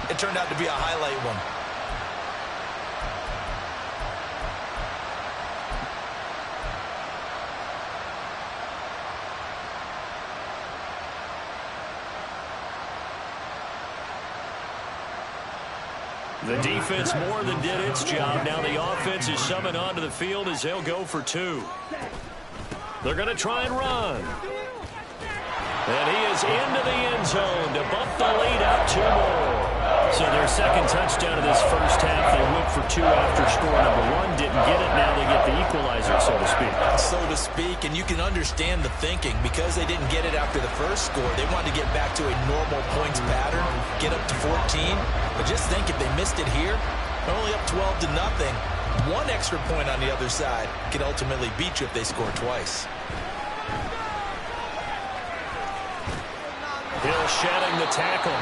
it turned out to be a highlight one. The defense more than did its job. Now the offense is summoned onto the field as they'll go for two. They're going to try and run. And he is into the end zone to bump the lead out two more. So their second touchdown of this first half, they went for two after score number one. Didn't get it. Now they get the equalizer, so to speak. So to speak, and you can understand the thinking. Because they didn't get it after the first score, they wanted to get back to a normal points pattern, get up to 14. But just think, if they missed it here, they're only up 12-0. One extra point on the other side can ultimately beat you if they score twice. Hill shedding the tackle,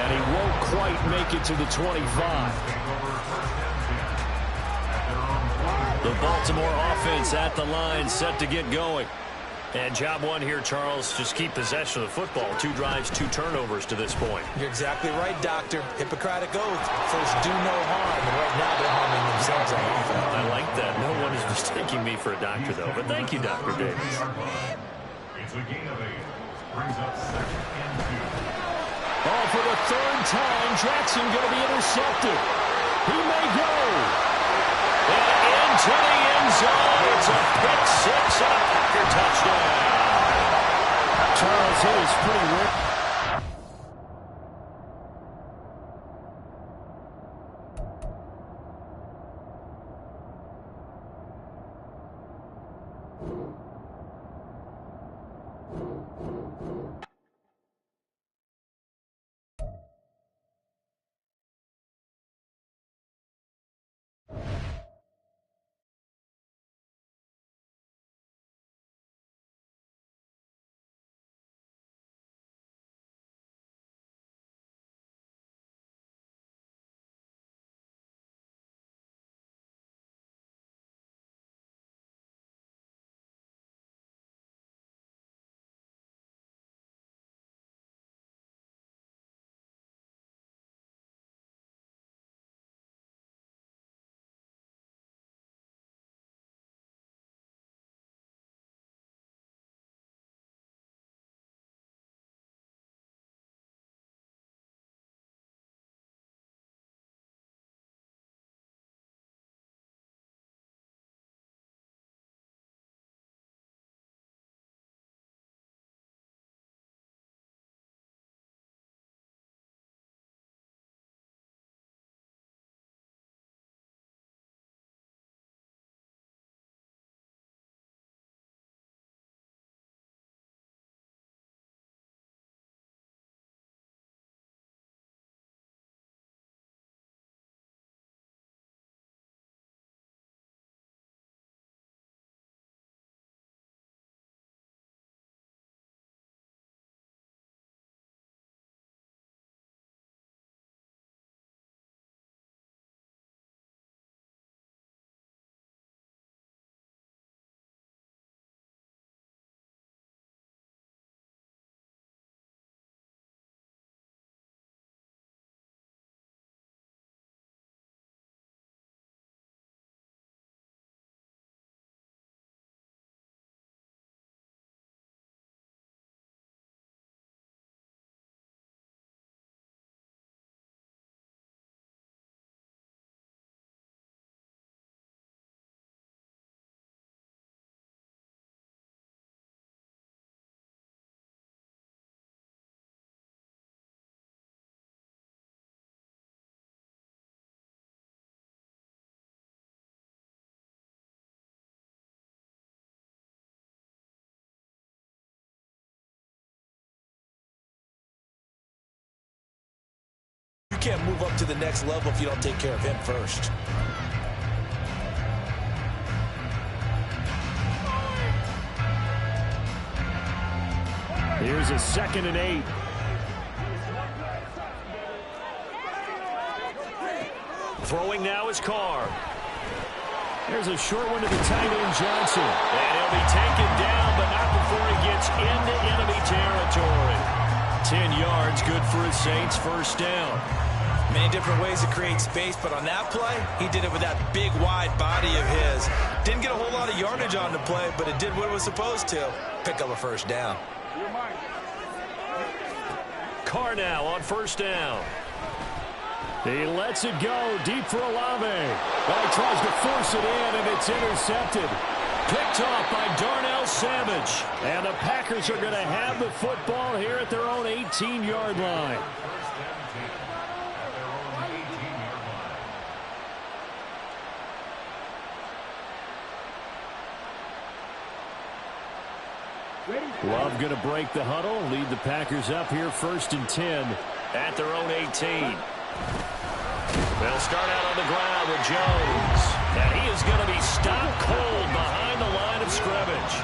and he won't quite make it to the 25. The Baltimore offense at the line, set to get going. And job one here, Charles, just keep possession of the football. 2 drives, 2 turnovers to this point. You're exactly right, Doctor. Hippocratic oath. First, do no harm. And right now, they're harming themselves on offense. I like that. No one is mistaking me for a doctor, though. But thank you, Dr. Davis. It's a gain of 8. Brings up 2nd and 2. Oh, for the third time, Jackson going to be intercepted. He may go. And into the end zone. It's a pick six and a Packer touchdown. Charles, it is pretty rare. You can't move up to the next level if you don't take care of him first. Here's a 2nd and 8. Throwing now is Carr. There's a short one to the tight end, Johnson. And he'll be taken down, but not before he gets into enemy territory. 10 yards, good for his Saints, first down. Many different ways to create space, but on that play, he did it with that big, wide body of his. Didn't get a whole lot of yardage on the play, but it did what it was supposed to. Pick up a first down. Carr now on first down. He lets it go deep for Olave. Well, he tries to force it in, and it's intercepted. Picked off by Darnell Savage. And the Packers are going to have the football here at their own 18-yard line. Love going to break the huddle, lead the Packers up here 1st and 10 at their own 18. They'll start out on the ground with Jones. And he is going to be stopped cold behind the line of scrimmage.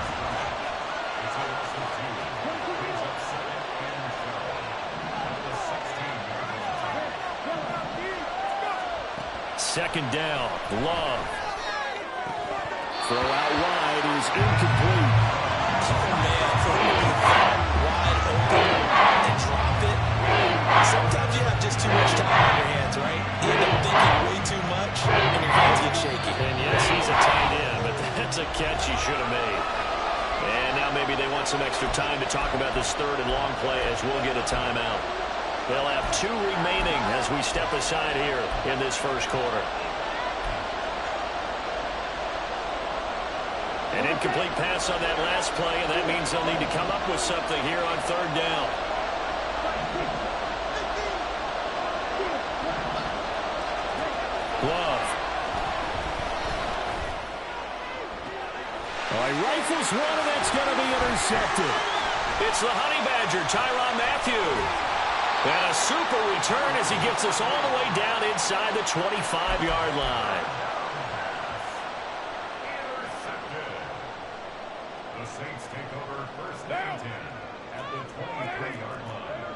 Second down, Love. Throw out wide is incomplete. Wide open and drop it. Sometimes you have just too much time on your hands, right? You end up thinking way too much, and your hands get shaky. And yes, he's a tight end, but that's a catch he should have made. And now maybe they want some extra time to talk about this 3rd and long play as we'll get a timeout. They'll have 2 remaining as we step aside here in this first quarter. An incomplete pass on that last play, and that means they'll need to come up with something here on 3rd down. Love. Oh, he rifles one, and that's going to be intercepted. It's the Honey Badger, Tyrann Mathieu. And a super return as he gets us all the way down inside the 25-yard line. The Saints take over 1st and 10 at the 23-yard line.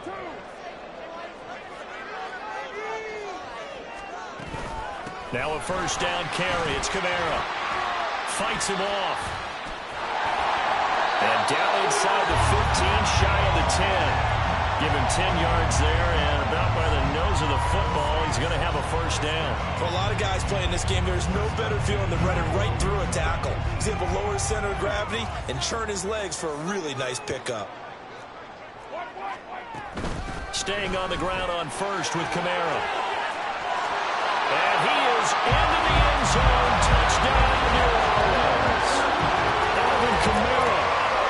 Now a first down carry. It's Kamara. Fights him off. And down inside the 15, shy of the 10. Give him 10 yards there, and about by the nose of the football, he's going to have a first down. For a lot of guys playing this game, there's no better feeling than running right through a tackle. He's able to lower his center of gravity and churn his legs for a really nice pickup. Staying on the ground on first with Kamara. And he is into the end zone. Touchdown, New Orleans. Alvin Kamara,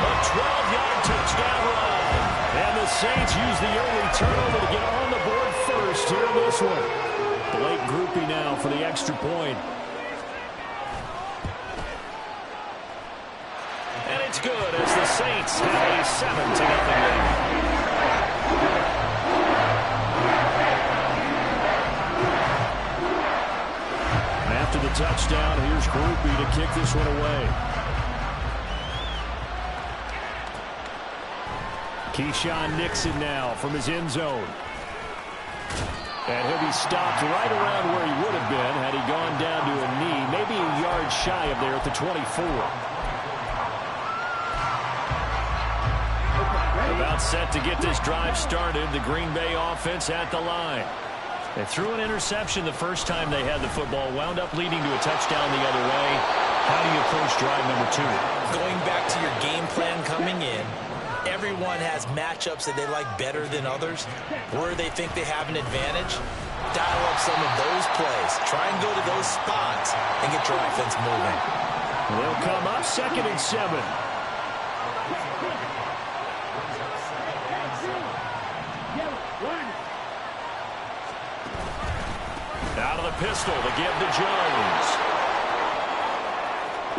a 12-yard touchdown run. And the Saints use the early turnover to get on the board first here in this one. Blake Grupe now for the extra point. And it's good as the Saints have a 7-0 lead. After the touchdown, here's Grupe to kick this one away. Keyshawn Nixon now from his end zone. And he'll be stopped right around where he would have been had he gone down to a knee, maybe a yard shy of there at the 24. About set to get this drive started, the Green Bay offense at the line. They threw an interception the first time they had the football, wound up leading to a touchdown the other way. How do you approach drive number 2? Going back to your game plan coming in, everyone has matchups that they like better than others, where they think they have an advantage. Dial up some of those plays. Try and go to those spots and get your offense moving. They'll come up 2nd and 7. Out of the pistol to give to Jones.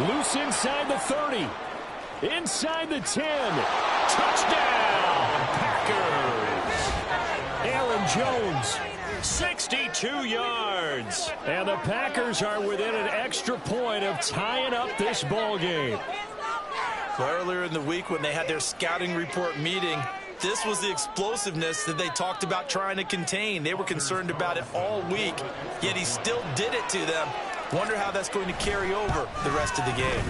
Loose inside the 30. Inside the 10. Touchdown, Packers. Aaron Jones, 62 yards. And the Packers are within an extra point of tying up this ball game. Well, earlier in the week when they had their scouting report meeting, this was the explosiveness that they talked about trying to contain. They were concerned about it all week, yet he still did it to them. Wonder how that's going to carry over the rest of the game.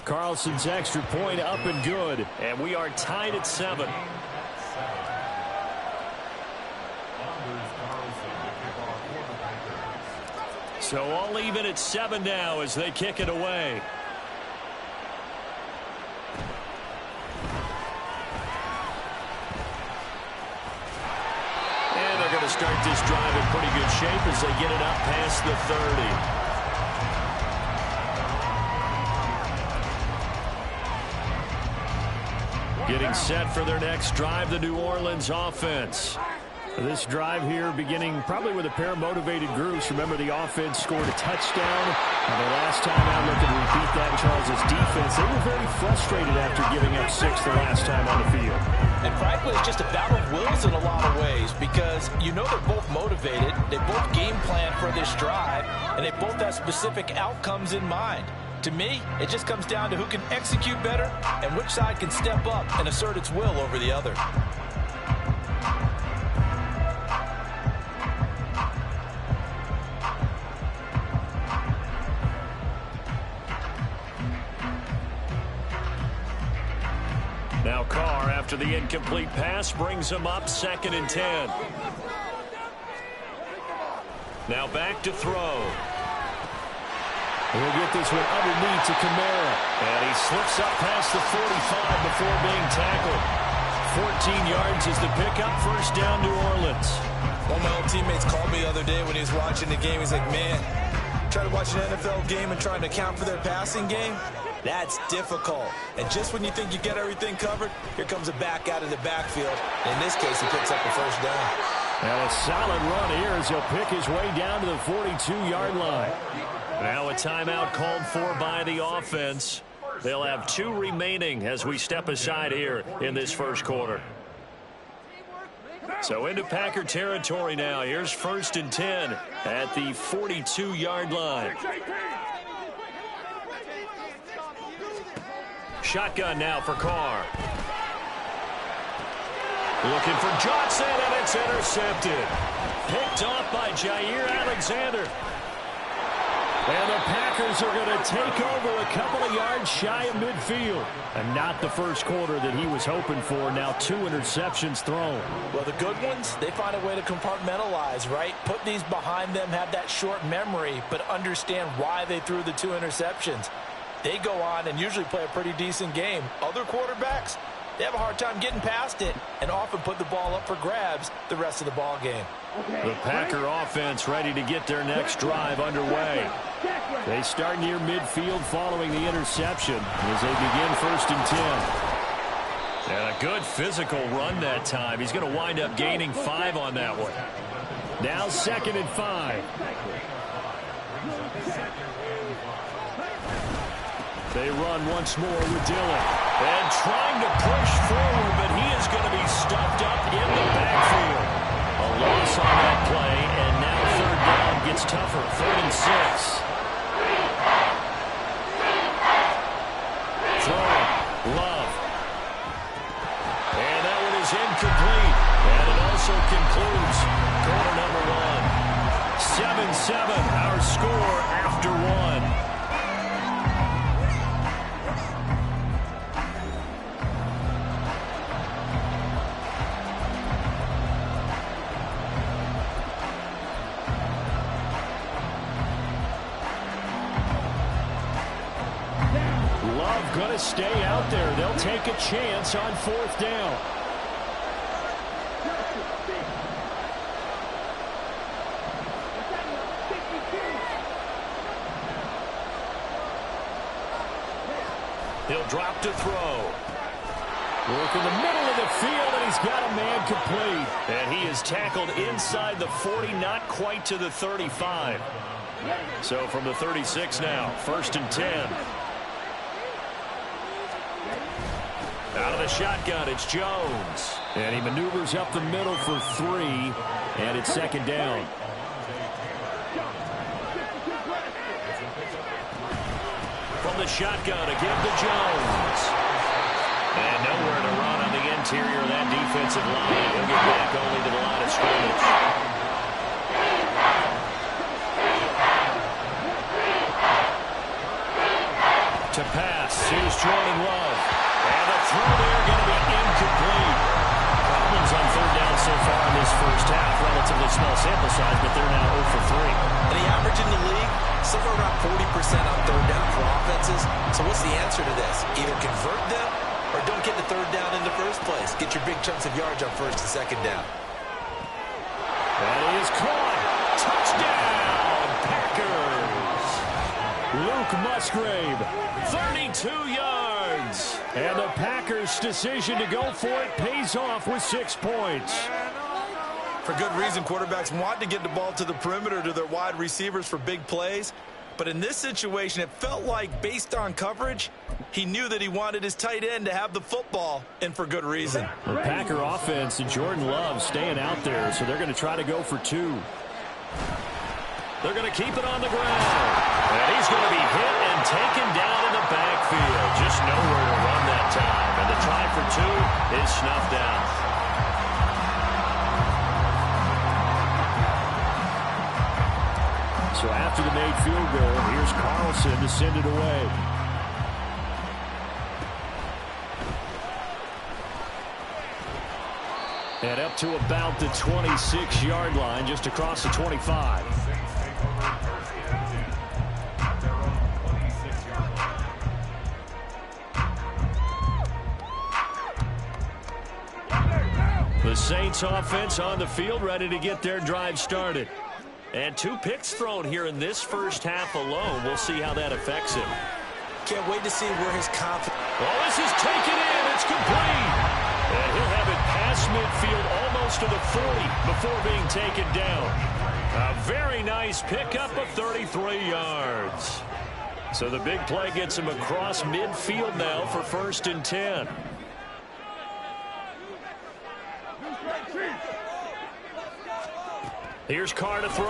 Carlson's extra point up and good, and we are tied at 7. Anders Carlson to kick So all even at 7 now as they kick it away. And they're going to start this drive in pretty good shape as they get it up past the 30. Getting set for their next drive, the New Orleans offense. This drive here beginning probably with a pair of motivated groups. Remember, the offense scored a touchdown. And the last time out, looking to repeat that, Charles' defense, they were very frustrated after giving up 6 the last time on the field. And frankly, it's just a battle of wills in a lot of ways because you know they're both motivated. They both game plan for this drive, and they both have specific outcomes in mind. To me, it just comes down to who can execute better and which side can step up and assert its will over the other. Now Carr, after the incomplete pass, brings him up 2nd and 10. Now back to throw. He'll get this one underneath to Kamara. And he slips up past the 45 before being tackled. 14 yards is the pickup. First down, New Orleans. One of my old teammates called me the other day when he was watching the game. He's like, man, try to watch an NFL game and trying to account for their passing game. That's difficult. And just when you think you get everything covered, here comes a back out of the backfield. In this case, he picks up the first down. Now a solid run here as he'll pick his way down to the 42-yard line. Now a timeout called for by the offense. They'll have 2 remaining as we step aside here in this first quarter. So into Packer territory now. Here's 1st and 10 at the 42-yard line. Shotgun now for Carr. Looking for Johnson, and it's intercepted. Picked off by Jair Alexander. And the Packers are going to take over a couple of yards shy of midfield. And not the first quarter that he was hoping for. Now 2 interceptions thrown. Well, the good ones, they find a way to compartmentalize, right? Put these behind them, have that short memory, but understand why they threw the 2 interceptions. They go on and usually play a pretty decent game. Other quarterbacks, they have a hard time getting past it and often put the ball up for grabs the rest of the ball game. The Packer offense ready to get their next drive underway. They start near midfield following the interception as they begin 1st and 10. And a good physical run that time. He's going to wind up gaining 5 on that one. Now 2nd and 5. They run once more with Dillon. And trying to push forward, but he is going to be stuffed up in the backfield. A loss on that play, and now 3rd down gets tougher. 3rd and 6. Throw. Love. And that one is incomplete. And it also concludes quarter number 1. 7-7, our score after 1. Going to stay out there. They'll take a chance on 4th down. He'll drop to throw. Work in the middle of the field, and he's got a man complete. And he is tackled inside the 40, not quite to the 35. So from the 36 now, 1st and 10. Out of the shotgun, it's Jones. And he maneuvers up the middle for 3, and it's 2nd down. From the shotgun, again to Jones. And nowhere to run on the interior of that defensive line. He'll get back only to the line of scrimmage. To pass, here's Jordan Love. And the throw there going to be incomplete. Problems on 3rd down so far in this first half. Relatively small sample size, but they're now 0 for 3. And the average in the league, somewhere around 40% on third down for offenses. So what's the answer to this? Either convert them or don't get the third down in the first place. Get your big chunks of yards on first and second down. That is caught. Touchdown, Packers. Luke Musgrave, 32 yards. And the Packers' decision to go for it pays off with 6 points. For good reason, quarterbacks want to get the ball to the perimeter to their wide receivers for big plays. But in this situation, it felt like, based on coverage, he knew that he wanted his tight end to have the football, and for good reason. The Packer offense and Jordan Love staying out there, so they're going to try to go for 2. They're going to keep it on the ground. And he's going to be hit and taken down in the backfield. Just nowhere to run that time. And the try for 2 is snuffed out. So after the made field goal, here's Carlson to send it away. And up to about the 26-yard line, just across the 25. The Saints offense on the field, ready to get their drive started. And 2 picks thrown here in this first half alone. We'll see how that affects him. Can't wait to see where his confidence... Oh, this is taken in. It's complete. And he'll have it past midfield almost to the 40 before being taken down. A very nice pickup of 33 yards. So the big play gets him across midfield now for 1st and 10. Here's Carr to throw.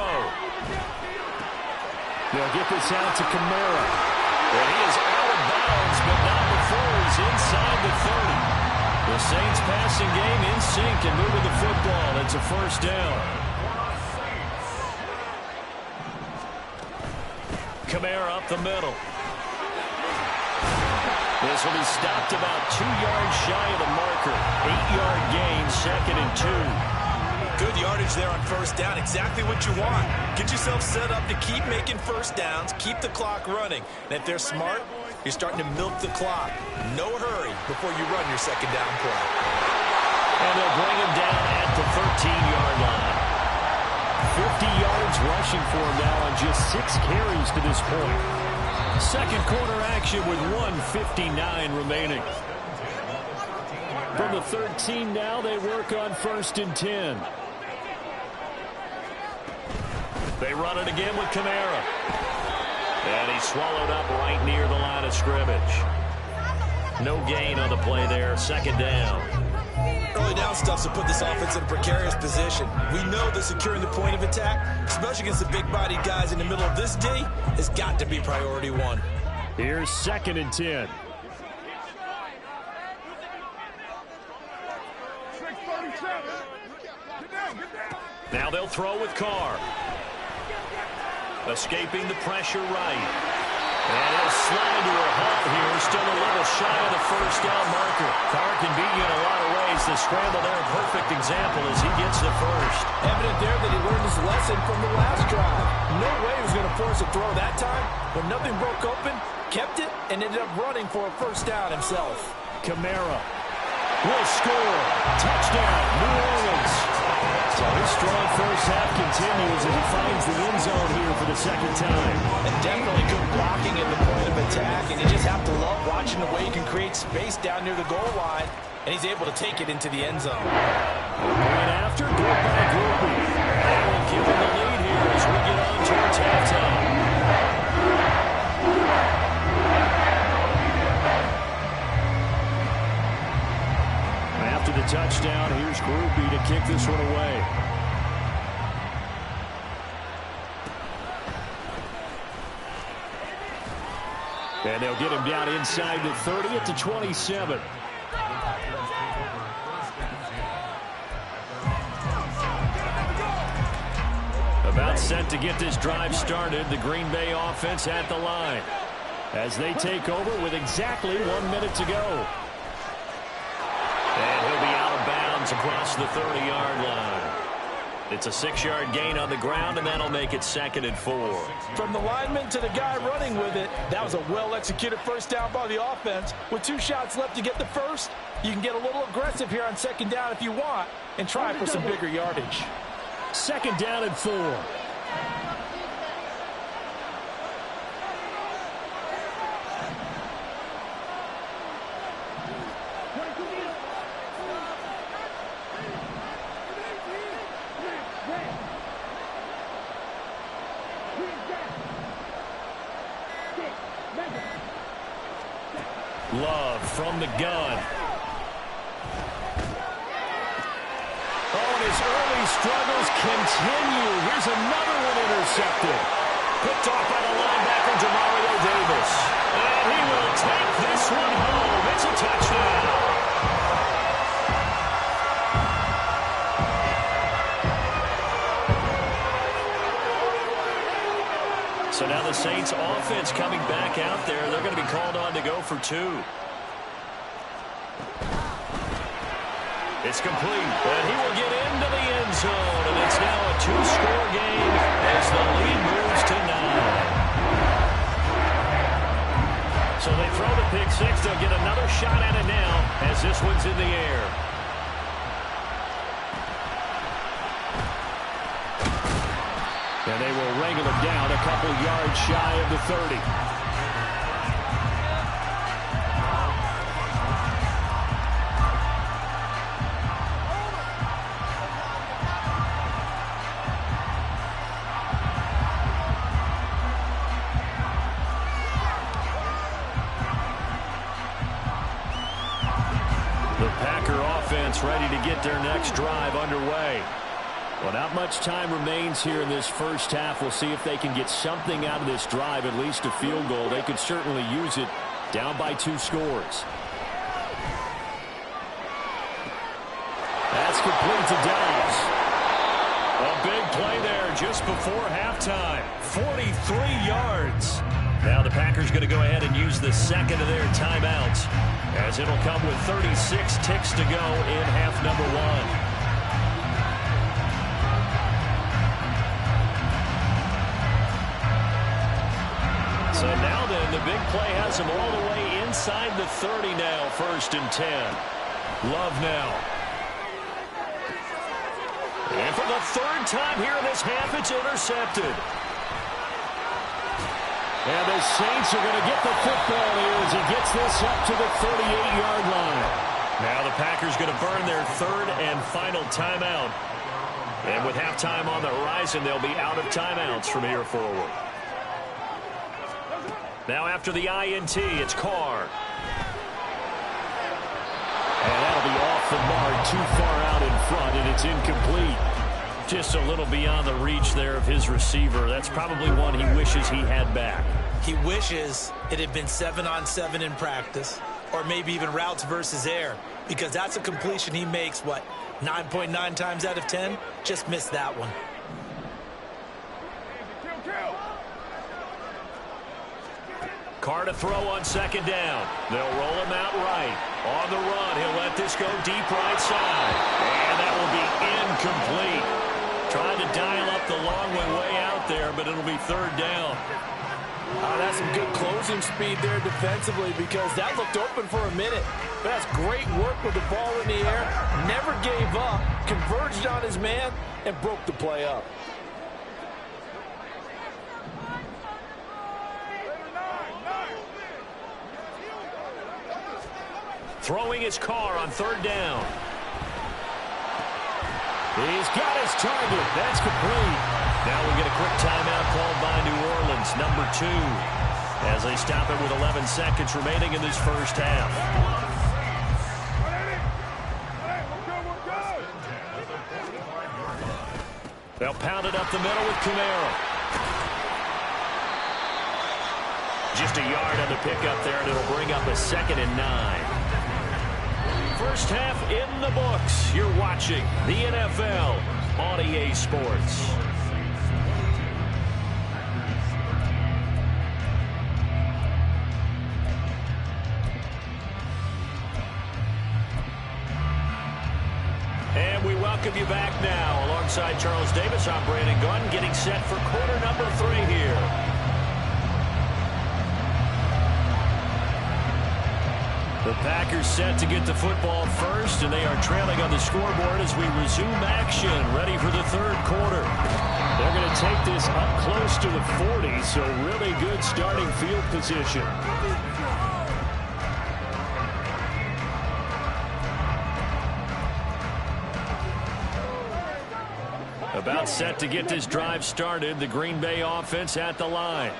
They'll get this out to Kamara. And he is out of bounds, but not before he's inside the 30. The Saints passing game in sync and moving the football. It's a 1st down. Kamara up the middle. This will be stopped about 2 yards shy of the marker. 8-yard gain, 2nd and 2. Good yardage there on 1st down. Exactly what you want. Get yourself set up to keep making 1st downs, keep the clock running. And if they're smart, you're starting to milk the clock. No hurry before you run your 2nd down play. And they'll bring him down at the 13-yard line. 50 yards rushing for him now on just 6 carries to this point. Second quarter action with 1:59 remaining. From the 13 now, they work on 1st and 10. They run it again with Kamara. And he's swallowed up right near the line of scrimmage. No gain on the play there. 2nd down. Early down stuff to put this offense in a precarious position. We know that securing the point of attack, especially against the big-bodied guys in the middle of this D, has got to be priority 1. Here's 2nd and 10. Now they'll throw with Carr. Escaping the pressure right. And he'll slide to a halt here. Still a little shy of the 1st down marker. Carr can beat you in a lot of ways. The scramble there, a perfect example as he gets the 1st. Evident there that he learned his lesson from the last drive. No way he was going to force a throw that time. When nothing broke open, kept it, and ended up running for a 1st down himself. Kamara will score. Touchdown, New Orleans. So his strong first half continues as he finds the end zone here for the 2nd time. And definitely good blocking at the point of attack, and you just have to love watching the way he can create space down near the goal line, and he's able to take it into the end zone. Right after, good by Grupe. They will give him the lead here as we get on towards halftime. After the touchdown, here's Grupe to kick this one away. And they'll get him down inside the 30 at the 27. About set to get this drive started, the Green Bay offense at the line as they take over with exactly 1 minute to go. And he'll be out of bounds runs across the 30-yard line. It's a 6-yard gain on the ground, and that'll make it 2nd and 4. From the lineman to the guy running with it, that was a well-executed first down by the offense. With 2 shots left to get the first, you can get a little aggressive here on 2nd down if you want and try for some bigger yardage. 2nd down and 4. Love from the gun. Oh, and his early struggles continue. Here's another one intercepted. Picked off by the linebacker, Demario Davis. And he will take this one home. It's a touchdown. So now the Saints offense coming back out there. They're going to be called on to go for 2. It's complete, and he will get into the end zone, and it's now a 2-score game as the lead moves to 9. So they throw the pick 6. They'll get another shot at it now as this one's in the air. And they will wrangle him down a couple yards shy of the 30. The Packer offense ready to get their next drive underway. Well, not much time remains here in this first half. We'll see if they can get something out of this drive, at least a field goal. They could certainly use it down by 2 scores. That's complete to Dobbs. A big play there just before halftime. 43 yards. Now the Packers going to go ahead and use the second of their timeouts, as it'll come with 36 ticks to go in half number 1. So now then, the big play has him all the way inside the 30 now, 1st and 10. Love now. And for the 3rd time here in this half, it's intercepted. And the Saints are going to get the football here as he gets this up to the 38-yard line. Now the Packers going to burn their 3rd and final timeout. And with halftime on the horizon, they'll be out of timeouts from here forward. Now after the INT, it's Carr. And that'll be off the mark, too far out in front, and it's incomplete. Just a little beyond the reach there of his receiver. That's probably one he wishes he had back. He wishes it had been 7-on-7 in practice, or maybe even routes versus air, because that's a completion he makes, 9.9 times out of 10? Just missed that one. Carr to throw on 2nd down. They'll roll him out right. On the run, he'll let this go deep right side. And that will be incomplete. Trying to dial up the long way out there, but it'll be 3rd down. That's some good closing speed there defensively, because that looked open for a minute. But that's great work with the ball in the air. Never gave up, converged on his man, and broke the play up. Throwing his Carr on 3rd down. He's got his target. That's complete. Now we get a quick timeout called by New Orleans, number 2, as they stop it with 11 seconds remaining in this first half. They'll pound it up the middle with Kamara. Just a yard on the pickup there, and it'll bring up a 2nd and 9. First half in the books. You're watching the NFL on EA Sports. welcome you back now. Alongside Charles Davis, I'm Brandon Gaudin, getting set for quarter number 3 here. The Packers set to get the football first, and they are trailing on the scoreboard as we resume action, ready for the third quarter. They're going to take this up close to the 40, so really good starting field position. About set to get this drive started, the Green Bay offense at the line.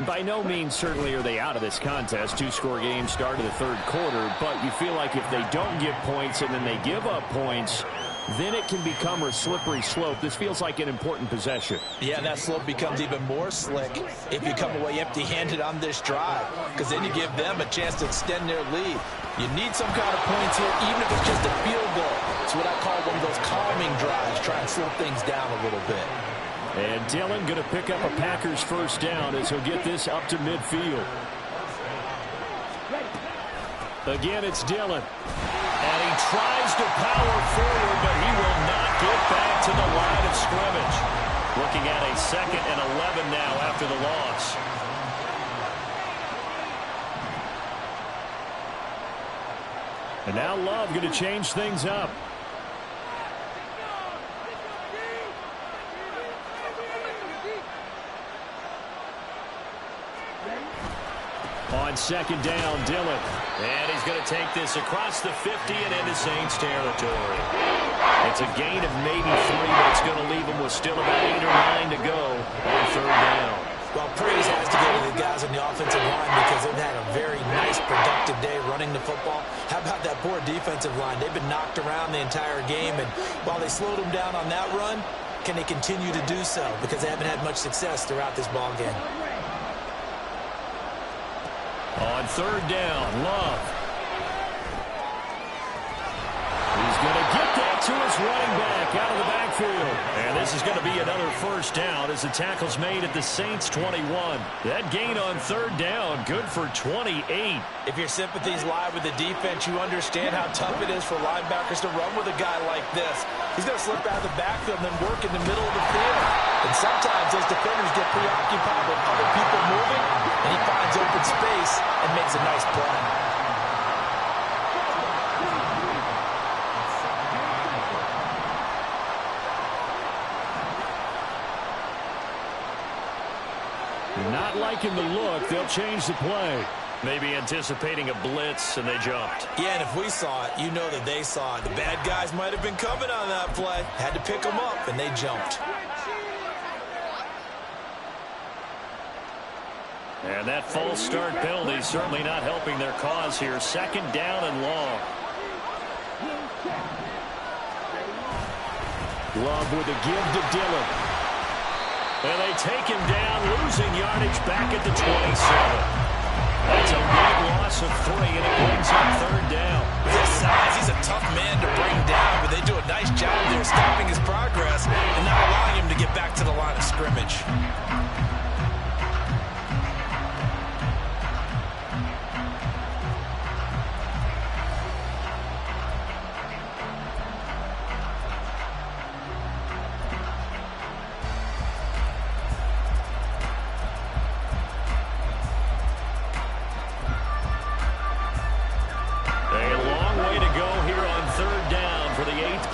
By no means certainly are they out of this contest. 2-score game start of the third quarter, but you feel like if they don't get points and then they give up points, then it can become a slippery slope. This feels like an important possession. Yeah, that slope becomes even more slick if you come away empty-handed on this drive, because then you give them a chance to extend their lead. You need some kind of points here, even if it's just a field goal. It's what I call one of those calming drives, try and slow things down a little bit. And Dillon going to pick up a Packers first down as he'll get this up to midfield. Again, it's Dillon. And he tries to power forward, but he will not get back to the line of scrimmage. Looking at a 2nd and 11 now after the loss. And now Love going to change things up. On 2nd down, Dillon. And he's going to take this across the 50 and into Saints territory. It's a gain of maybe 3, but it's going to leave him with still about 8 or 9 to go on 3rd down. Well, praise has to go to the guys on the offensive line because they've had a very nice, productive day running the football. How about that poor defensive line? They've been knocked around the entire game, and while they slowed them down on that run, can they continue to do so? Because they haven't had much success throughout this ball game. On 3rd down, Love. He's going to get that to his running back out of the backfield. And this is going to be another first down as the tackle's made at the Saints 21. That gain on 3rd down, good for 28. If your sympathies lie with the defense, you understand how tough it is for linebackers to run with a guy like this. He's going to slip out of the backfield and then work in the middle of the field. And sometimes those defenders get preoccupied with other people moving, and he finds open space and makes a nice play. Not liking the look, they'll change the play. Maybe anticipating a blitz, and they jumped. Yeah, and if we saw it, you know that they saw it. The bad guys might have been coming on that play. Had to pick them up, and they jumped. And that false start penalty certainly not helping their cause here. 2nd down and long. Love with a give to Dillon. And they take him down, losing yardage back at the 27. That's a big loss of 3, and it brings up 3rd down. With his size, he's a tough man to bring down, but they do a nice job there stopping his progress and not allowing him to get back to the line of scrimmage.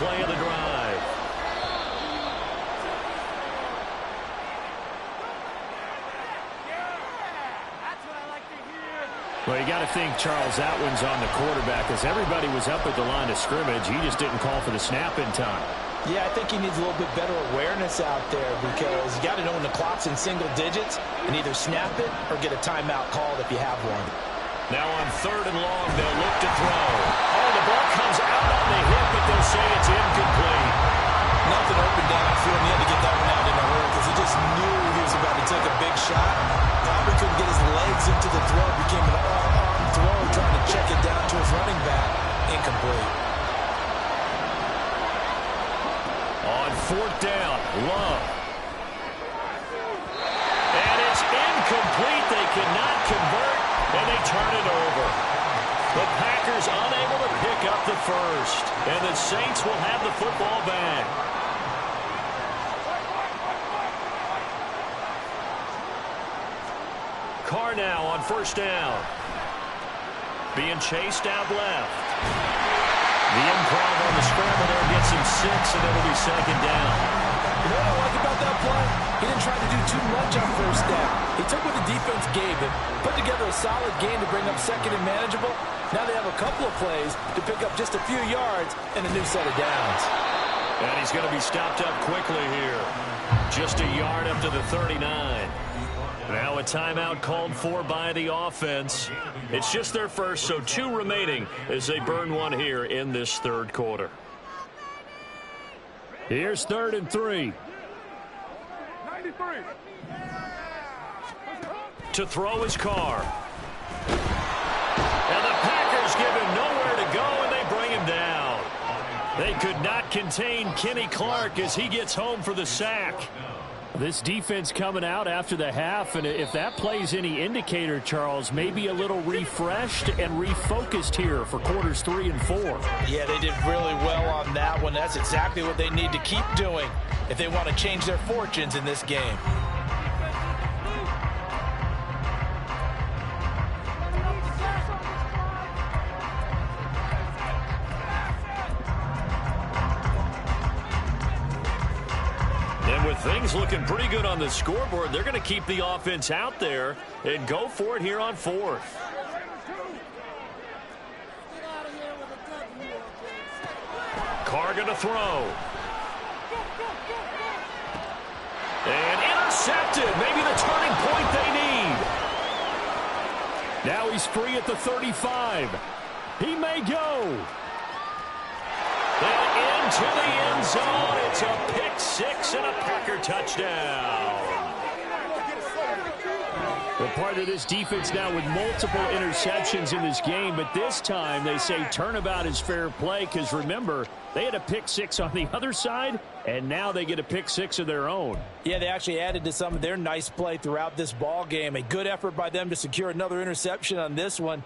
Play of the drive. Well, you got to think Charles Atwin's on the quarterback as everybody was up at the line of scrimmage. He just didn't call for the snap in time. Yeah, I think he needs a little bit better awareness out there because you got to know when the clock's in single digits and either snap it or get a timeout called if you have one. Now on 3rd and long, they'll look to throw. Oh, the ball comes out on the hip, but they'll say it's incomplete. Nothing open downfield. He had to get that one out in a hurry because he just knew he was about to take a big shot. Probably couldn't get his legs into the throw. It became an all-arm throw, trying to check it down to his running back. Incomplete. On 4th down, Love. And it's incomplete. They cannot convert. And they turn it over. The Packers unable to pick up the the first. And the Saints will have the football back. Carr now on first down. Being chased out left. The improv on the scramble there gets him 6, and it'll be second down. You know what I like about that play? He didn't try to do too much on first down. He took what the defense gave him, put together a solid game to bring up second and manageable. Now they have a couple of plays to pick up just a few yards and a new set of downs. And he's going to be stopped up quickly here. Just a yard up to the 39. Now a timeout called for by the offense. It's just their first, so 2 remaining as they burn one here in this third quarter. Here's 3rd and 3. To throw his Carr. And the Packers give him nowhere to go, and they bring him down. They could not contain Kenny Clark as he gets home for the sack. This defense coming out after the half, and if that plays any indicator, Charles, maybe a little refreshed and refocused here for quarters 3 and 4. Yeah, they did really well on that one. That's exactly what they need to keep doing if they want to change their fortunes in this game. Things looking pretty good on the scoreboard. They're going to keep the offense out there and go for it here on 4th. Carr going to throw. And intercepted. Maybe the turning point they need. Now he's free at the 35. He may go. And into the end zone. It's a pick 6 and a Packer touchdown. Well, part of this defense now with multiple interceptions in this game, but this time they say turnabout is fair play because, remember, they had a pick 6 on the other side, and now they get a pick 6 of their own. Yeah, they actually added to some of their nice play throughout this ball game. A good effort by them to secure another interception on this one.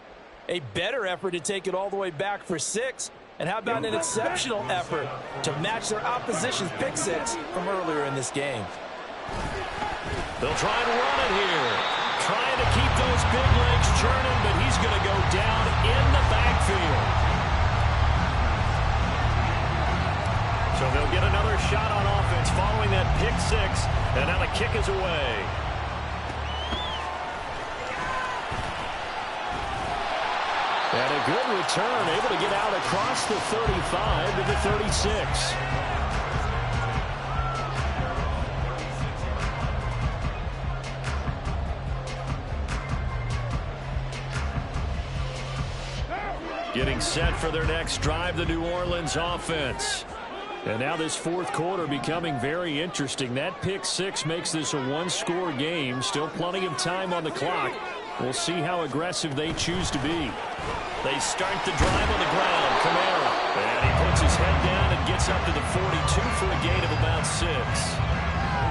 A better effort to take it all the way back for 6. And how about an exceptional effort to match their opposition's pick 6 from earlier in this game? They'll try and run it here. Trying to keep those big legs churning, but he's going to go down in the backfield. So they'll get another shot on offense following that pick 6, and now the kick is away. And a good return, able to get out across the 35 to the 36. Getting set for their next drive, the New Orleans offense. And now this fourth quarter becoming very interesting. That pick 6 makes this a one-score game. Still plenty of time on the clock. We'll see how aggressive they choose to be. They start the drive on the ground. Kamara. And he puts his head down and gets up to the 42 for a gain of about 6.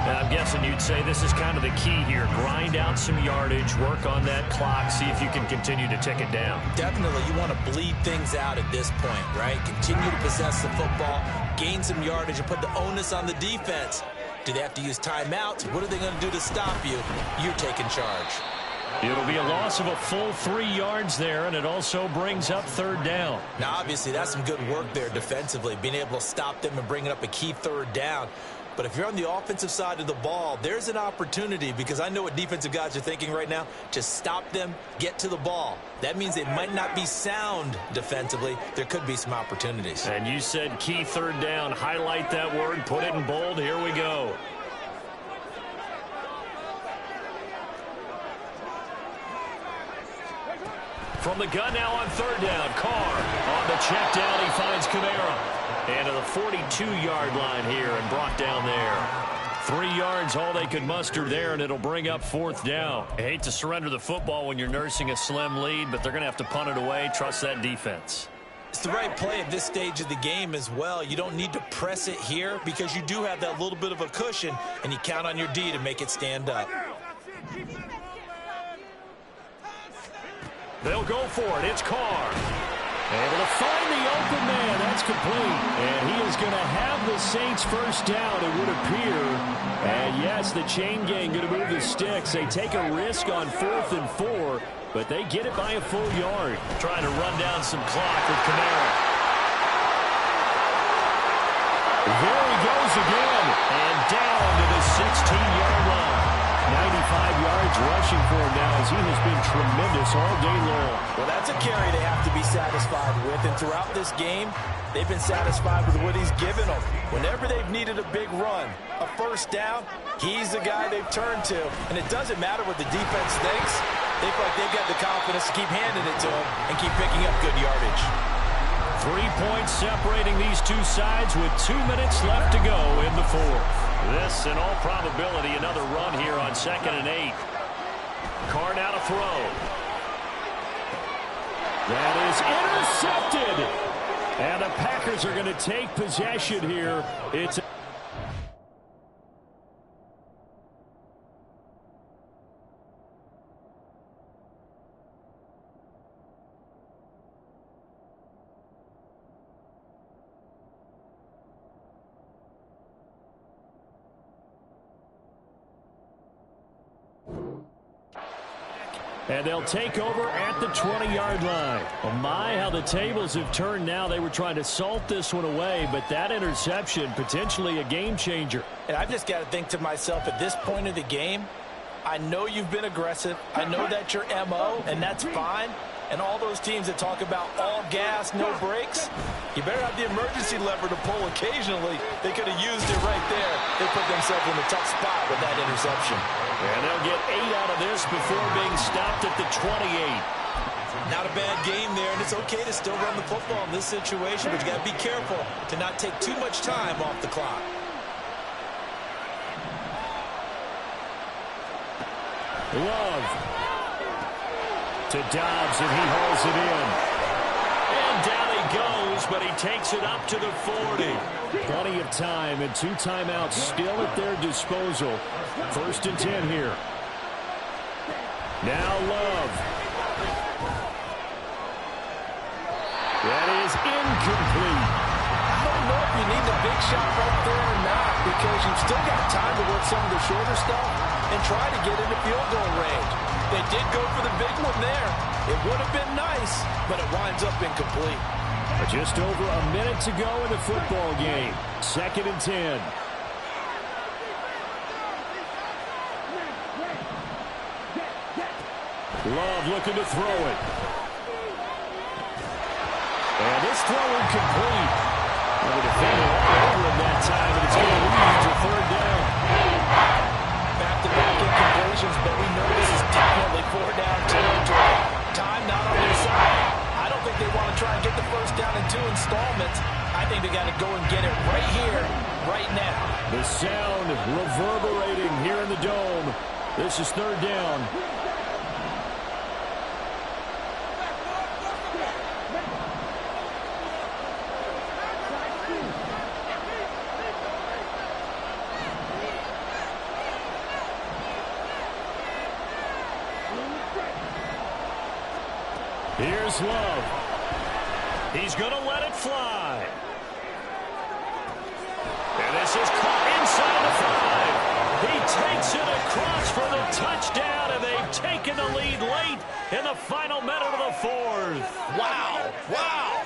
Now, I'm guessing you'd say this is kind of the key here. Grind out some yardage, work on that clock, see if you can continue to tick it down. Definitely, you want to bleed things out at this point, right? Continue to possess the football, gain some yardage, and put the onus on the defense. Do they have to use timeouts? What are they going to do to stop you? You're taking charge. It'll be a loss of a full 3 yards there, and it also brings up third down. Now, obviously, that's some good work there defensively, being able to stop them and bringing up a key third down. But if you're on the offensive side of the ball, there's an opportunity, because I know what defensive guys are thinking right now, to stop them, get to the ball. That means they might not be sound defensively. There could be some opportunities. And you said key third down. Highlight that word, put it in bold. Here we go. From the gun now on third down. Carr on the check down. He finds Kamara. And to the 42-yard line here and brought down there. 3 yards, all they could muster there, and it'll bring up fourth down. I hate to surrender the football when you're nursing a slim lead, but they're going to have to punt it away. Trust that defense. It's the right play at this stage of the game as well. You don't need to press it here because you do have that little bit of a cushion, and you count on your D to make it stand up. They'll go for it. It's Carr. Able to find the open man. That's complete. And he is going to have the Saints first down, it would appear. And yes, the chain gang going to move the sticks. They take a risk on 4th and 4, but they get it by a full yard. Trying to run down some clock with Kamara. There he goes again. And down to the 16-yard line. 95 yards rushing for him now as he has been tremendous all day long. Well, that's a carry they have to be satisfied with. And throughout this game, they've been satisfied with what he's given them. Whenever they've needed a big run, a first down, he's the guy they've turned to. And it doesn't matter what the defense thinks. They feel like they've got the confidence to keep handing it to him and keep picking up good yardage. 3 points separating these two sides with 2 minutes left to go in the fourth. This, in all probability, another run here on 2nd and 8. Carr now to throw. That is intercepted. And the Packers are going to take possession here. It's and they'll take over at the 20-yard line. Oh my, how the tables have turned now. They were trying to salt this one away, but that interception, potentially a game changer. And I've just got to think to myself, at this point of the game, I know you've been aggressive. I know that's your MO, and that's fine. And all those teams that talk about all gas, no brakes, you better have the emergency lever to pull occasionally. They could have used it right there. They put themselves in a tough spot with that interception. And they'll get 8 out of this before being stopped at the 28. Not a bad game there, and it's okay to still run the football in this situation, but you got to be careful to not take too much time off the clock. Love to Dobbs, and he hauls it in. And down he goes, but he takes it up to the 40. Plenty of time and 2 timeouts still at their disposal. 1st and 10 here. Now Love. That is incomplete. I don't know if you need the big shot right there or not, because you've still got time to work some of the shorter stuff and try to get into field goal range. They did go for the big one there. It would have been nice, but it winds up incomplete. Just over a minute to go in the football game. 2nd and 10. Love looking to throw it. And this throw incomplete. And the defender all over him that time, and it's going to lead to 3rd down. Back-to-back incompletions, but we know this is definitely 4-down territory. Time not on their side. I don't think they want to try and get the first down in 2 installments. I think they got to go and get it right here, right now. The sound reverberating here in the dome. This is 3rd down. Here's Love. He's going to let it fly. And this is caught inside the 5. He takes it across for the touchdown, and they've taken the lead late in the final minute of the 4th. Wow. Wow.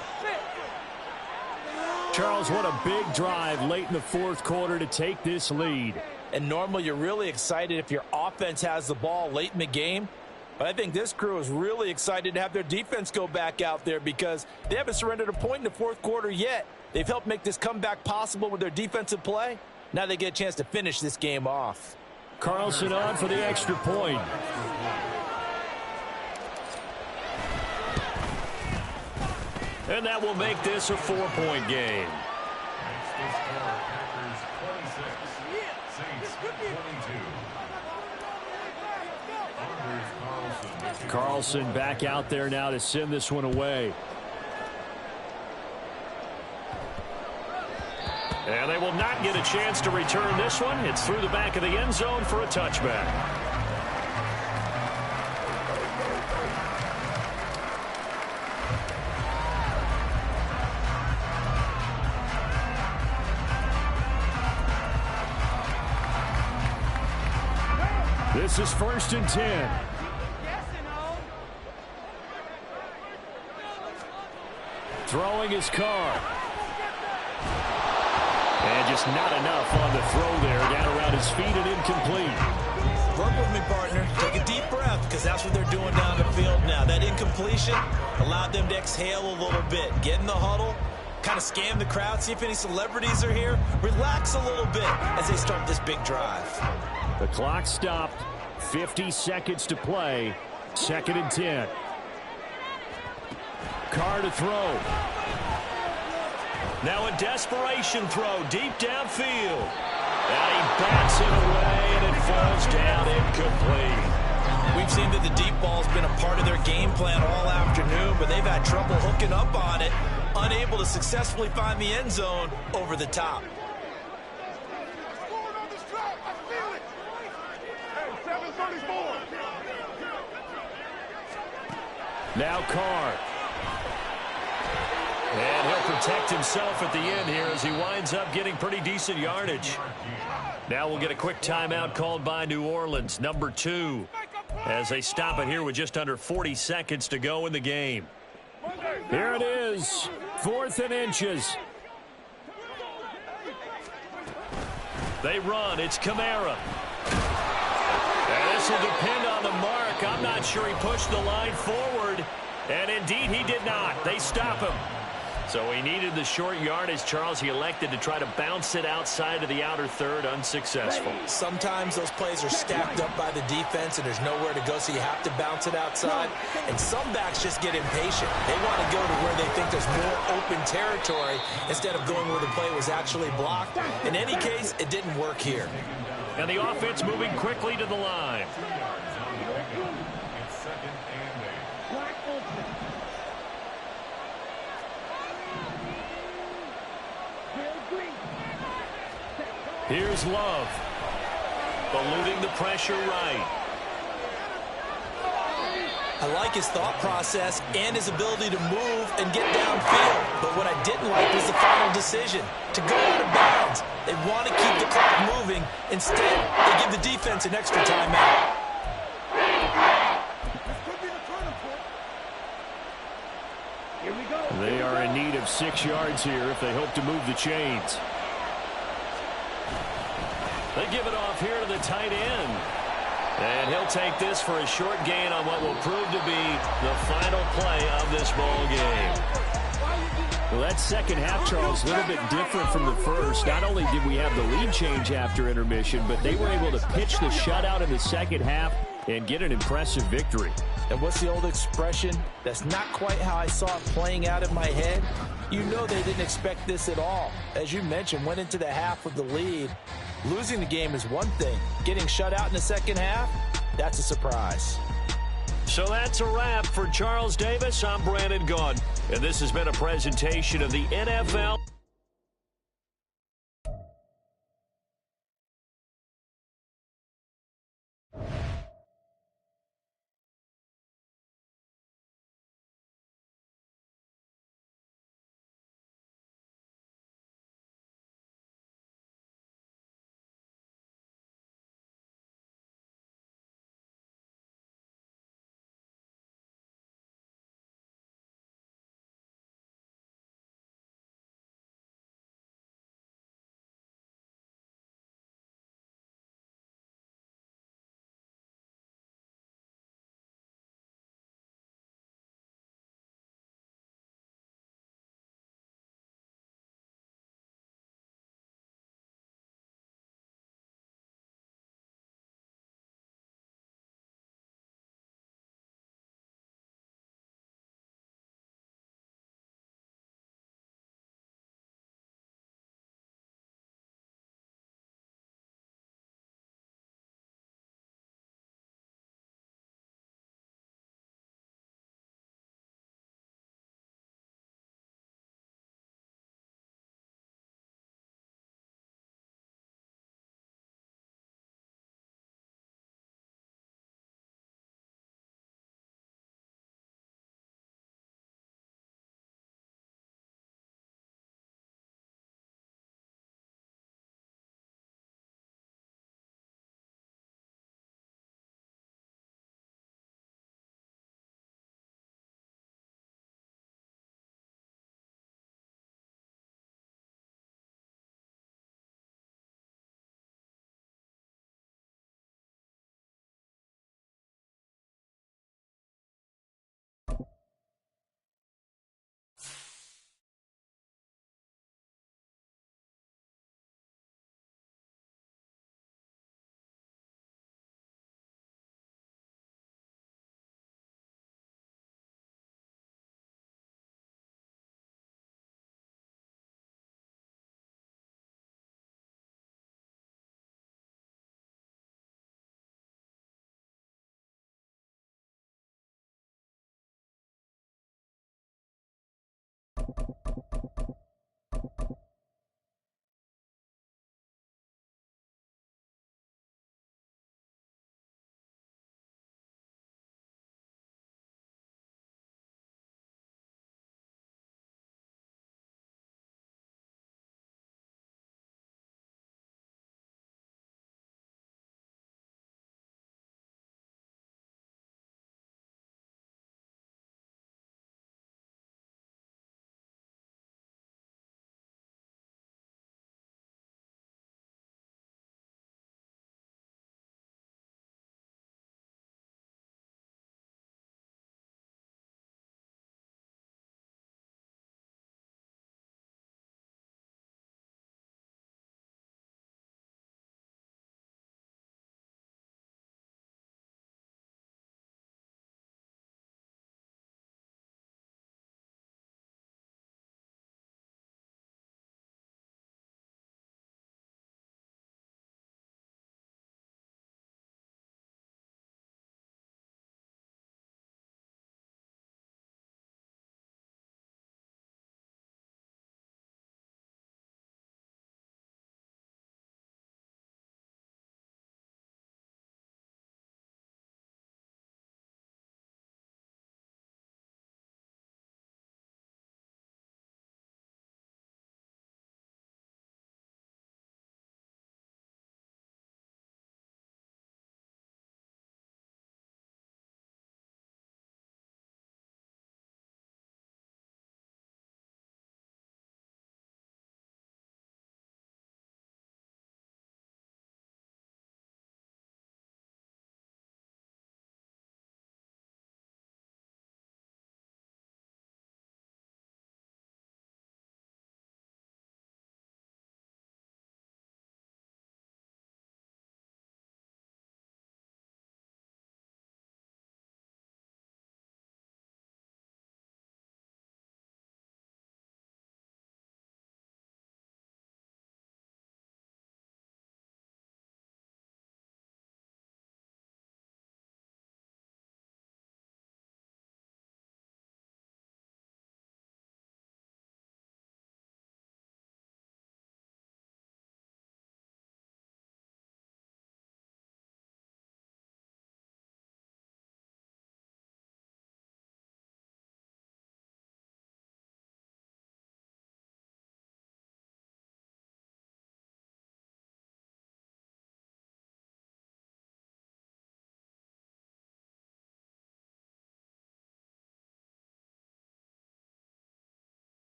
Charles, what a big drive late in the 4th quarter to take this lead. And normally you're really excited if your offense has the ball late in the game. But I think this crew is really excited to have their defense go back out there because they haven't surrendered a point in the 4th quarter yet. They've helped make this comeback possible with their defensive play. Now they get a chance to finish this game off. Carlson on for the extra point. And that will make this a 4-point game. Carlson back out there now to send this one away. And they will not get a chance to return this one. It's through the back of the end zone for a touchback. This is 1st and 10. Throwing his car. And just not enough on the throw there. Down around his feet and incomplete. Work with me, partner. Take a deep breath, because that's what they're doing down the field now. That incompletion allowed them to exhale a little bit. Get in the huddle, kind of scan the crowd, see if any celebrities are here. Relax a little bit as they start this big drive. The clock stopped. 50 seconds to play. 2nd and 10. Carr to throw. Now a desperation throw deep downfield. And he bats it away, and it falls down incomplete. We've seen that the deep ball's been a part of their game plan all afternoon, but they've had trouble hooking up on it, unable to successfully find the end zone over the top. Now Carr. And he'll protect himself at the end here as he winds up getting pretty decent yardage. Now we'll get a quick timeout called by New Orleans, number 2, as they stop it here with just under 40 seconds to go in the game. Here it is, 4th and inches. They run, it's Kamara. And this will depend on the mark. I'm not sure he pushed the line forward. And indeed he did not. They stop him. So he needed the short yardage, Charles. He elected to try to bounce it outside of the outer third, unsuccessful. Sometimes those plays are stacked up by the defense and there's nowhere to go, so you have to bounce it outside. And some backs just get impatient. They want to go to where they think there's more open territory instead of going where the play was actually blocked. In any case, it didn't work here. And the offense moving quickly to the line. It's 2nd and 8. Here's Love. Eluding the pressure right. I like his thought process and his ability to move and get downfield. But what I didn't like was the final decision, to go out of bounds. They want to keep the clock moving. Instead, they give the defense an extra timeout. They are in need of 6 yards here if they hope to move the chains. They give it off here to the tight end. And he'll take this for a short gain on what will prove to be the final play of this ball game. Well, that second half, Charles, a little bit different from the first. Not only did we have the lead change after intermission, but they were able to pitch the shutout in the second half and get an impressive victory. And what's the old expression? That's not quite how I saw it playing out in my head. You know they didn't expect this at all. As you mentioned, went into the half with the lead. Losing the game is one thing. Getting shut out in the second half, that's a surprise. So that's a wrap for Charles Davis. I'm Brandon Gaudin, and this has been a presentation of the NFL.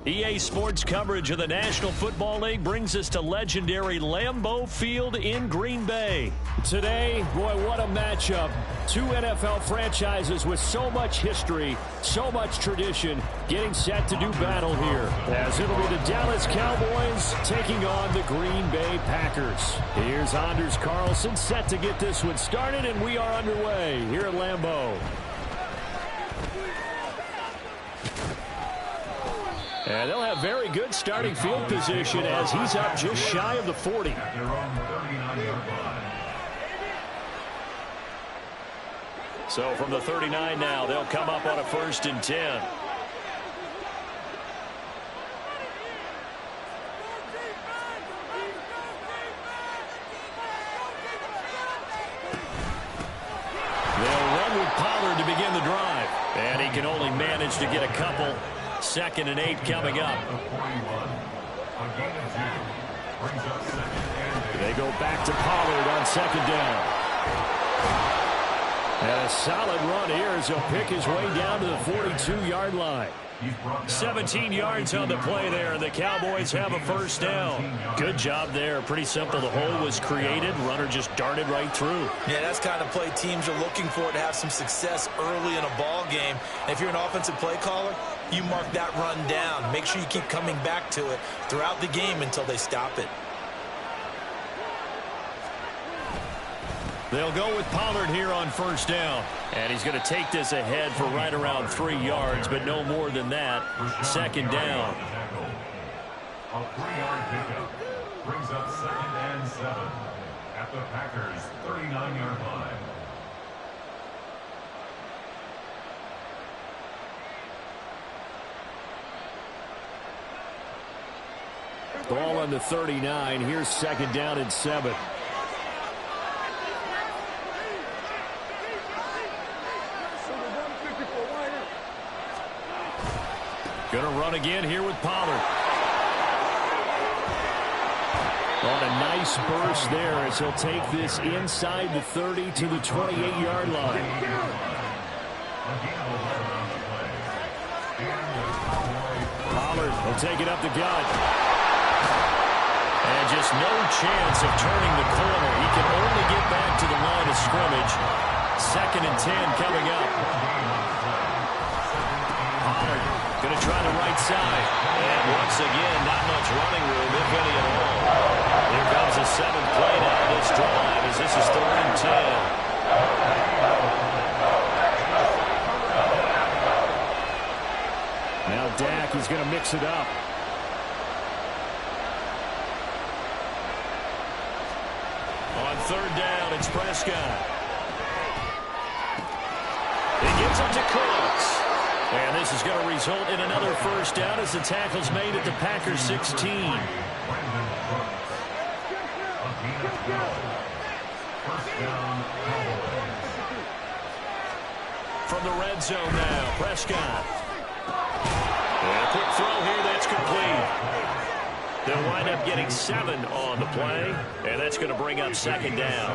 EA Sports coverage of the National Football League brings us to legendary Lambeau Field in Green Bay. Today, boy, what a matchup. Two NFL franchises with so much history, so much tradition, getting set to do battle here. As it'll be the Dallas Cowboys taking on the Green Bay Packers. Here's Anders Carlson set to get this one started, and we are underway here at Lambeau. And they'll have very good starting field position as he's up just shy of the 40. So from the 39 now, they'll come up on a 1st and 10. They'll run with Pollard to begin the drive. And he can only manage to get a couple. 2nd and 8 coming up. They go back to Pollard on 2nd down. And a solid run here as he'll pick his way down to the 42-yard line. 17 yards on the play there, and the Cowboys have a 1st down. Good job there. Pretty simple. The hole was created. Runner just darted right through. Yeah, that's the kind of play teams are looking for to have some success early in a ball game. And if you're an offensive play caller, you mark that run down. Make sure you keep coming back to it throughout the game until they stop it. They'll go with Pollard here on 1st down. And he's going to take this ahead for right around 3 yards, but no more than that. 2nd down. A 3-yard pickup brings up 2nd and 7 at the Packers' 39-yard line. Ball on the 39. Here's 2nd down and 7. Going to run again here with Pollard. On a nice burst there as he'll take this inside the 30 to the 28-yard line. Pollard will take it up the gut. And just no chance of turning the corner. He can only get back to the line of scrimmage. 2nd and 10 coming up. Pollard going to try the right side. And once again, not much running room, if any at all. Here comes the 7th play now of this drive as this is 3rd and 10. Now Dak is going to mix it up. On 3rd down, it's Prescott. He gives it to Cooks. And this is going to result in another 1st down as the tackle's made at the Packers 16. From the red zone now, Prescott. And a quick throw here, that's complete. They'll wind up getting 7 on the play, and that's going to bring up 2nd down.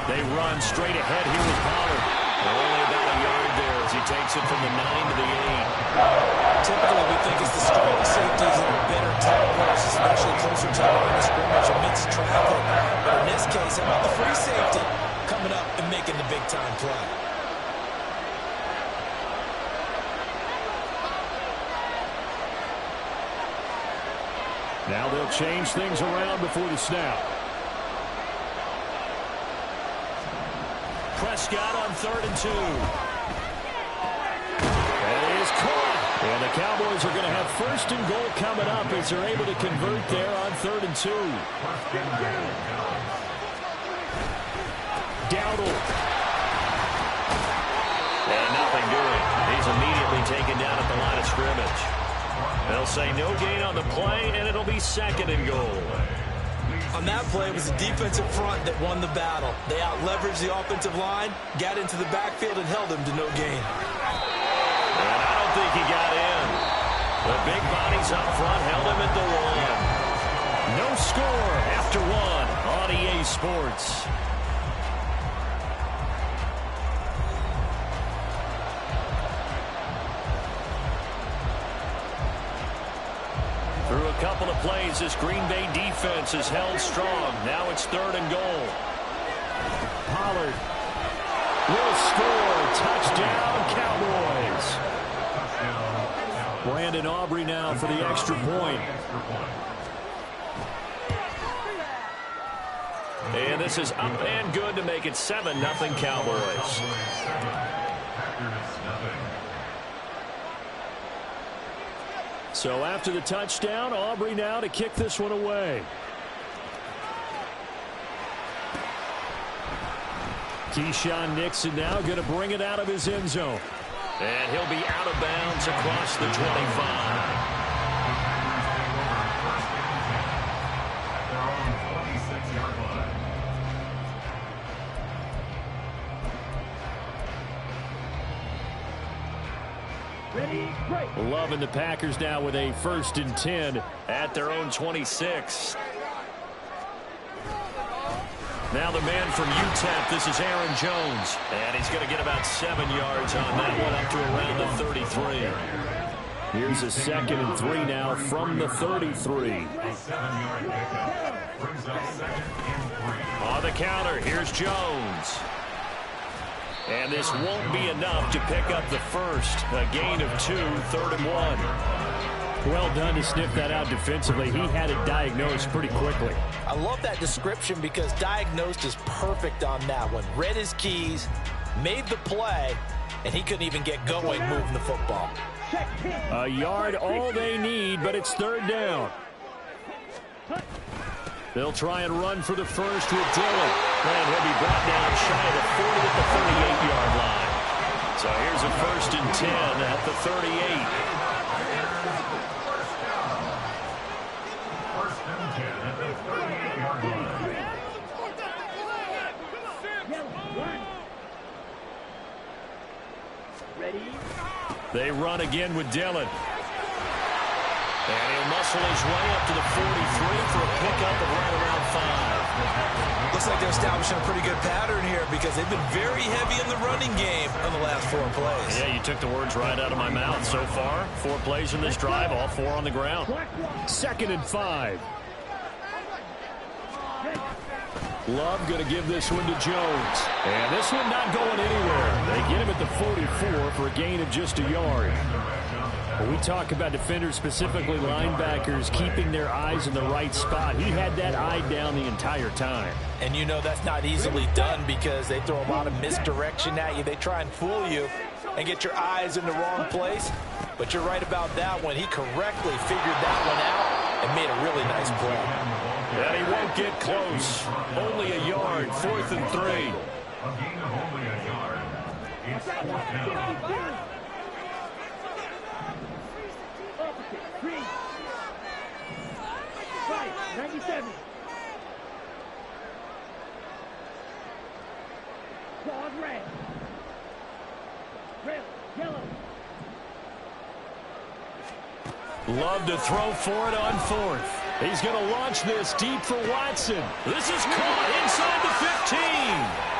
They run straight ahead here with Pollard. Only about a yard there as he takes it from the 9 to the 8. Typically, we think it's the strong safeties that are better tacklers, especially closer to the line of scrimmage amidst traffic. But in this case, how about the free safety coming up and making the big-time play? Now they'll change things around before the snap. Prescott on 3rd and 2. And it is caught. And the Cowboys are going to have 1st and goal coming up as they're able to convert there on 3rd and 2. Dowdle. And nothing doing. He's immediately taken down at the line of scrimmage. They'll say no gain on the play, and it'll be 2nd and goal. On that play, it was the defensive front that won the battle. They out-leveraged the offensive line, got into the backfield, and held him to no gain. And I don't think he got in. The big bodies up front held him at the 1. No score after 1 on EA Sports. Through a couple of plays, this Green Bay defense is held strong. Now it's 3rd and goal. Pollard will score. Touchdown, Cowboys. Brandon Aubrey now for the extra point. And this is up and good to make it 7-0 Cowboys. So after the touchdown, Aubrey now to kick this one away. Keyshawn Nixon now going to bring it out of his end zone. And he'll be out of bounds across the 25. Loving the Packers now with a 1st and 10 at their own 26. Now the man from UTEP, this is Aaron Jones. And he's going to get about 7 yards on that one up to around the 33. Here's a 2nd and 3 now from the 33. On the counter, here's Jones. And this won't be enough to pick up the first. A gain of 2, 3rd and 1. Well done to sniff that out defensively. He had it diagnosed pretty quickly. I love that description because diagnosed is perfect on that one. Read his keys, made the play, and he couldn't even get going moving the football. A yard all they need, but it's 3rd down. They'll try and run for the first with Dillon. And he'll be brought down shy of the 40 at the 38-yard line. So here's a 1st and 10 at the 38. 1st and 10 at the 38-yard line. They run again with Dillon. And he'll muscle his way up to the 43 for a pickup of right around 5. Looks like they're establishing a pretty good pattern here because they've been very heavy in the running game on the last 4 plays. Yeah, you took the words right out of my mouth. So far, 4 plays in this drive, all 4 on the ground. 2nd and 5. Love going to give this one to Jones. And this one not going anywhere. They get him at the 44 for a gain of just a yard. When we talk about defenders, specifically linebackers, keeping their eyes in the right spot, he had that eye down the entire time. And you know that's not easily done because they throw a lot of misdirection at you. They try and fool you and get your eyes in the wrong place. But you're right about that one. He correctly figured that one out and made a really nice play. And he won't get close. Only a yard, 4th and 3. A gain of only a yard. It's 4th down. Right, 97. Claude red. Red, yellow. Love to throw for it on 4th. He's going to launch this deep for Watson. This is caught inside the 15.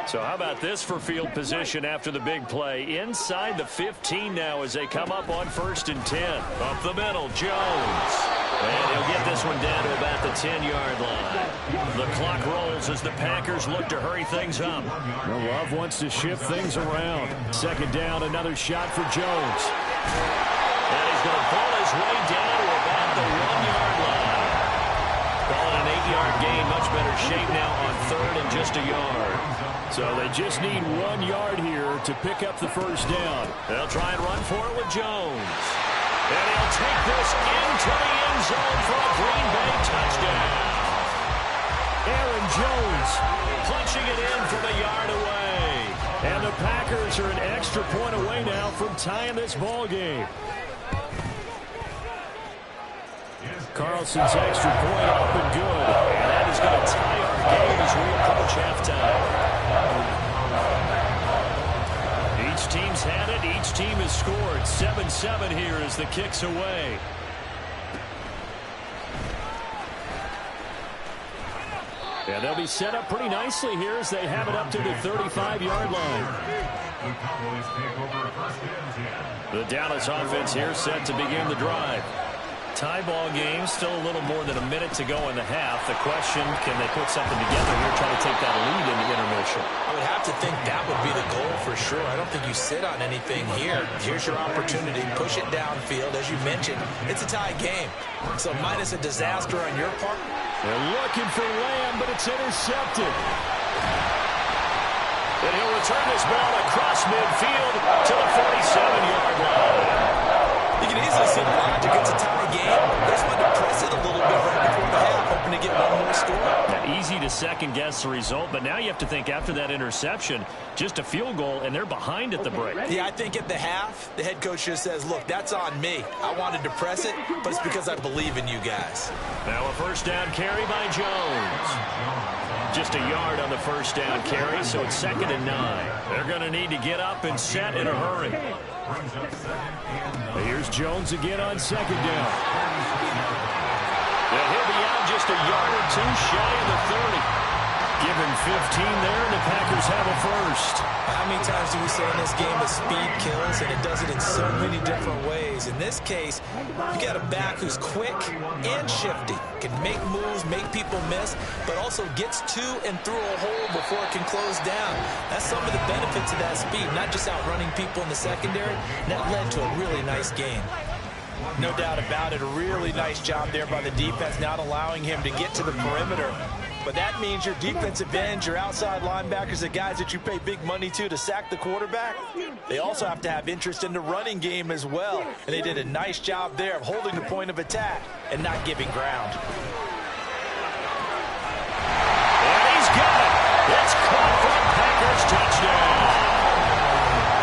So how about this for field position after the big play? Inside the 15 now as they come up on 1st and 10. Up the middle, Jones. And he'll get this one down to about the 10-yard line. The clock rolls as the Packers look to hurry things up. Well, Love wants to shift things around. 2nd down, another shot for Jones. And he's going to pull his way down to about the 1-yard line. Call it an 8-yard gain. Much better shape now on 3rd and just a yard. So they just need 1 yard here to pick up the first down. They'll try and run for it with Jones. And he'll take this into the end zone for a Green Bay touchdown. Aaron Jones punching it in from a yard away. And the Packers are an extra point away now from tying this ball game. Carlson's extra point up and good. And that is going to tie our game as we approach halftime. Each team's had it. Each team has scored. 7-7 here as the kick's away. Yeah, they'll be set up pretty nicely here as they have it up to the 35-yard line. The Cowboys take over first and 10. The Dallas offense here set to begin the drive. Tie ball game, still a little more than a minute to go in the half. The question, can they put something together here, try to take that lead in the intermission? I would have to think that would be the goal for sure. I don't think you sit on anything here. Here's your opportunity. Push it downfield. As you mentioned, it's a tie game. So minus a disaster on your part. They're looking for Lamb, but it's intercepted. And he'll return this ball across midfield to the 47-yard line. You can easily see the logic. It's a tie game. They just wanted to press it a little bit right before the half, hoping to get one more score. Now, easy to second-guess the result, but now you have to think after that interception, just a field goal, and they're behind at the break. Yeah, I think at the half, the head coach just says, look, that's on me. I wanted to press it, but it's because I believe in you guys. Now a first down carry by Jones. Just a yard on the first down carry, so it's 2nd and 9. They're going to need to get up and set in a hurry. Here's Jones again on 2nd down. Yeah, he'll be out just a yard or two shy of the 30. Give him 15 there, and the Packers have a first. How many times do we say in this game that speed kills, and it does it in so many different ways? In this case, you got a back who's quick and shifty, can make moves, make people miss, but also gets to and through a hole before it can close down. That's some of the benefits of that speed, not just outrunning people in the secondary. And that led to a really nice game. No doubt about it, a really nice job there by the defense, not allowing him to get to the perimeter. But that means your defensive ends, your outside linebackers, the guys that you pay big money to sack the quarterback, they also have to have interest in the running game as well. And they did a nice job there of holding the point of attack and not giving ground. And he's got it. It's caught for the Packers touchdown.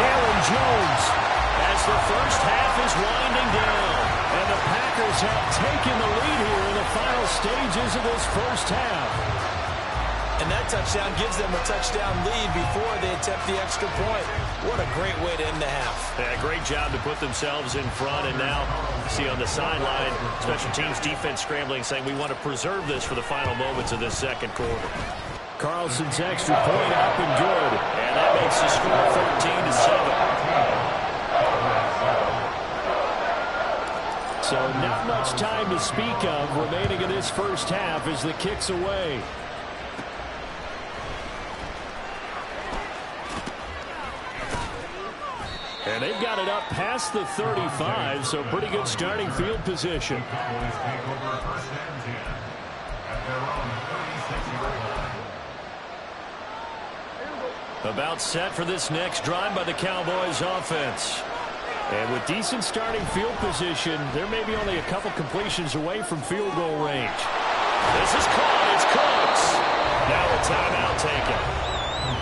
Aaron Jones as the first half is winding down. And the Packers have taken the lead here in the final stages of this first half. And that touchdown gives them a touchdown lead before they attempt the extra point. What a great way to end the half. Yeah, great job to put themselves in front. And now, see on the sideline, special teams defense scrambling, saying we want to preserve this for the final moments of this second quarter. Carlson's extra point up and good. And that makes the score 13-7. So not much time to speak of remaining in this first half as the kick's away. And they've got it up past the 35, so pretty good starting field position. About set for this next drive by the Cowboys offense. And with decent starting field position, there may be only a couple completions away from field goal range. This is caught. It's Cooks. Now a timeout taken.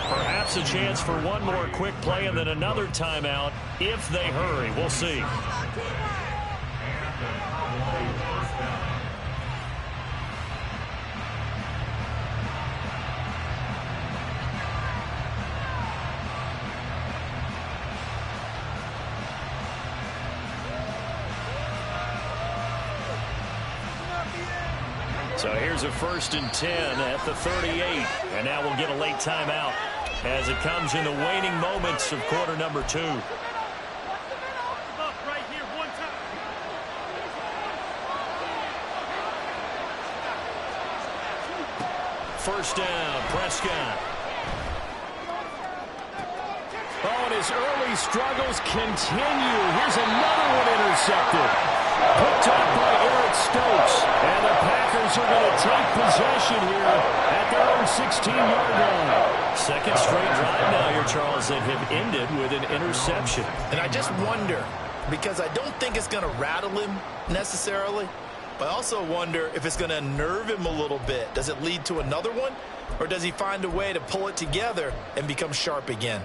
Perhaps a chance for one more quick play and then another timeout if they hurry. We'll see. So here's a 1st and 10 at the 38. And now we'll get a late timeout as it comes in the waning moments of quarter number 2. First down, Prescott. Oh, and his early struggles continue. Here's another one intercepted. Picked up by Eric Stokes. And the Packers are going to take possession here at their own 16-yard line. Second straight drive now here, Charles, that have ended with an interception. And I just wonder, because I don't think it's going to rattle him necessarily, but I also wonder if it's going to nerve him a little bit. Does it lead to another one? Or does he find a way to pull it together and become sharp again?